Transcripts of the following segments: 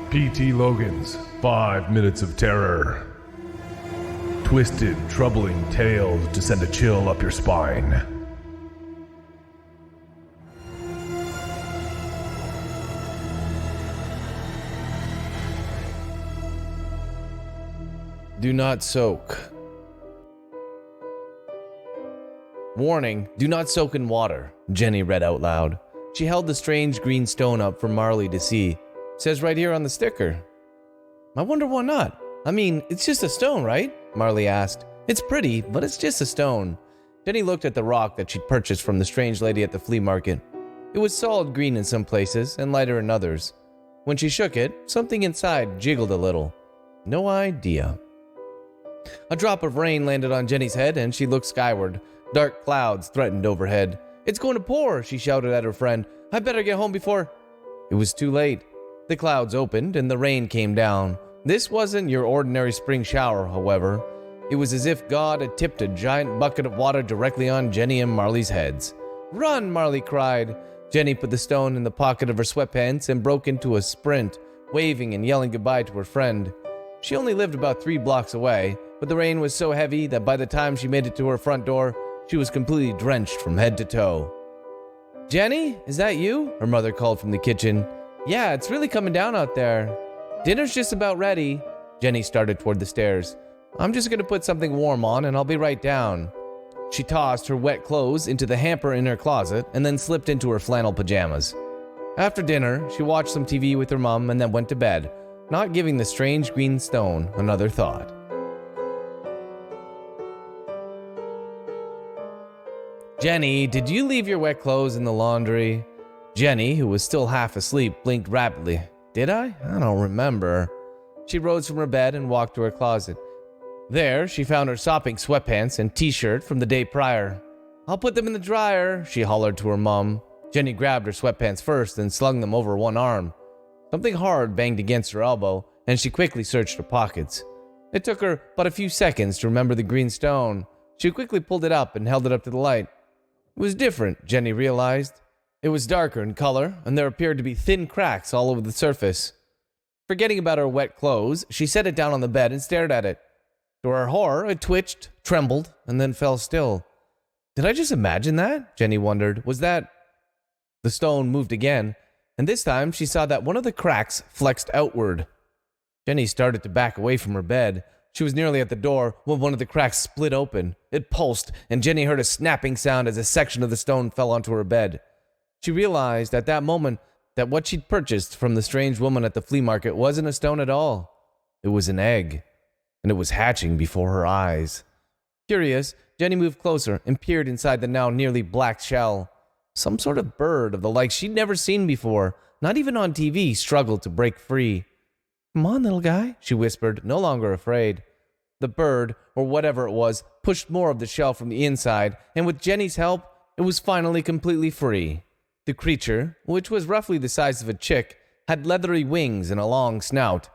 P.T. Logan's 5 Minutes of Terror. Twisted, troubling tales to send a chill up your spine. Do not soak. Warning, do not soak in water, Jenny read out loud. She held the strange green stone up for Marley to see. Says right here on the sticker. I wonder why not. I mean, it's just a stone, right? Marley asked. It's pretty, but it's just a stone. Jenny looked at the rock that she'd purchased from the strange lady at the flea market. It was solid green in some places and lighter in others. When she shook it, something inside jiggled a little. No idea. A drop of rain landed on Jenny's head and she looked skyward. Dark clouds threatened overhead. It's going to pour, she shouted at her friend. I better get home before... It was too late. The clouds opened and the rain came down. This wasn't your ordinary spring shower, however. It was as if God had tipped a giant bucket of water directly on Jenny and Marley's heads. Run, Marley cried. Jenny put the stone in the pocket of her sweatpants and broke into a sprint, waving and yelling goodbye to her friend. She only lived about 3 blocks away, but the rain was so heavy that by the time she made it to her front door, she was completely drenched from head to toe. Jenny, is that you? Her mother called from the kitchen. Yeah, it's really coming down out there. Dinner's just about ready. Jenny started toward the stairs. I'm just going to put something warm on and I'll be right down. She tossed her wet clothes into the hamper in her closet and then slipped into her flannel pajamas. After dinner, she watched some TV with her mom and then went to bed, not giving the strange green stone another thought. Jenny, did you leave your wet clothes in the laundry? Jenny, who was still half asleep, blinked rapidly. Did I? I don't remember. She rose from her bed and walked to her closet. There, she found her sopping sweatpants and t-shirt from the day prior. I'll put them in the dryer, she hollered to her mom. Jenny grabbed her sweatpants first and slung them over one arm. Something hard banged against her elbow, and she quickly searched her pockets. It took her but a few seconds to remember the green stone. She quickly pulled it up and held it up to the light. It was different, Jenny realized. It was darker in color, and there appeared to be thin cracks all over the surface. Forgetting about her wet clothes, she set it down on the bed and stared at it. To her horror, it twitched, trembled, and then fell still. Did I just imagine that? Jenny wondered. Was that... The stone moved again, and this time she saw that one of the cracks flexed outward. Jenny started to back away from her bed. She was nearly at the door when one of the cracks split open. It pulsed, and Jenny heard a snapping sound as a section of the stone fell onto her bed. She realized at that moment that what she'd purchased from the strange woman at the flea market wasn't a stone at all. It was an egg, and it was hatching before her eyes. Curious, Jenny moved closer and peered inside the now nearly black shell. Some sort of bird of the like she'd never seen before, not even on TV, struggled to break free. Come on, little guy, she whispered, no longer afraid. The bird, or whatever it was, pushed more of the shell from the inside, and with Jenny's help, it was finally completely free. The creature, which was roughly the size of a chick, had leathery wings and a long snout.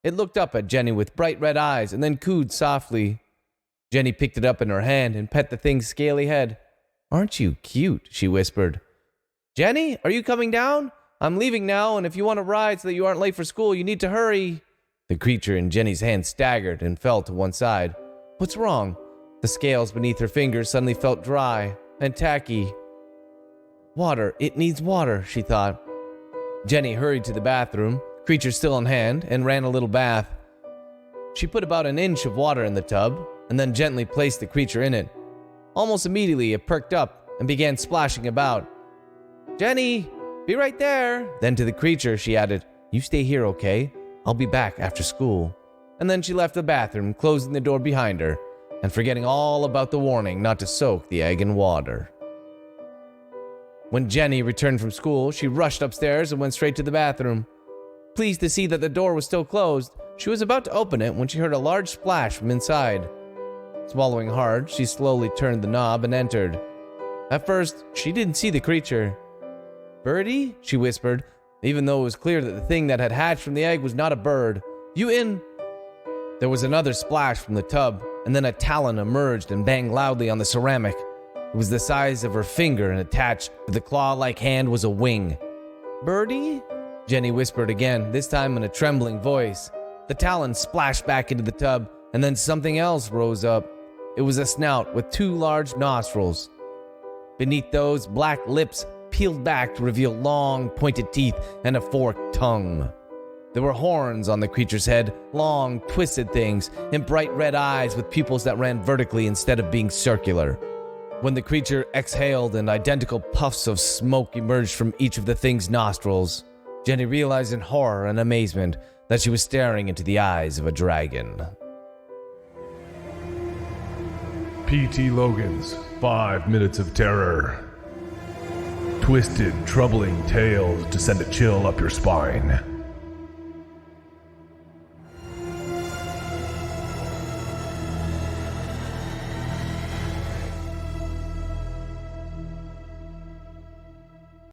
It looked up at Jenny with bright red eyes and then cooed softly. Jenny picked it up in her hand and pet the thing's scaly head. Aren't you cute? She whispered. Jenny, are you coming down? I'm leaving now, and if you want to ride so that you aren't late for school, you need to hurry. The creature in Jenny's hand staggered and fell to one side. What's wrong? The scales beneath her fingers suddenly felt dry and tacky. Water, it needs water, she thought. Jenny hurried to the bathroom, creature still in hand, and ran a little bath. She put about an inch of water in the tub, and then gently placed the creature in it. Almost immediately, it perked up and began splashing about. Jenny, be right there. Then to the creature, she added, you stay here, okay? I'll be back after school. And then she left the bathroom, closing the door behind her, and forgetting all about the warning not to soak the egg in water. When Jenny returned from school, she rushed upstairs and went straight to the bathroom. Pleased to see that the door was still closed, she was about to open it when she heard a large splash from inside. Swallowing hard, she slowly turned the knob and entered. At first, she didn't see the creature. Birdie? She whispered, even though it was clear that the thing that had hatched from the egg was not a bird. You in? There was another splash from the tub, and then a talon emerged and banged loudly on the ceramic. It was the size of her finger, and attached to the claw-like hand was a wing. Birdie? Jenny whispered again, this time in a trembling voice. The talon splashed back into the tub, and then something else rose up. It was a snout with 2 large nostrils. Beneath those, black lips peeled back to reveal long, pointed teeth and a forked tongue. There were horns on the creature's head, long, twisted things, and bright red eyes with pupils that ran vertically instead of being circular. When the creature exhaled and identical puffs of smoke emerged from each of the thing's nostrils, Jenny realized in horror and amazement that she was staring into the eyes of a dragon. P.T. Logan's 5 Minutes of Terror. Twisted, troubling tales to send a chill up your spine.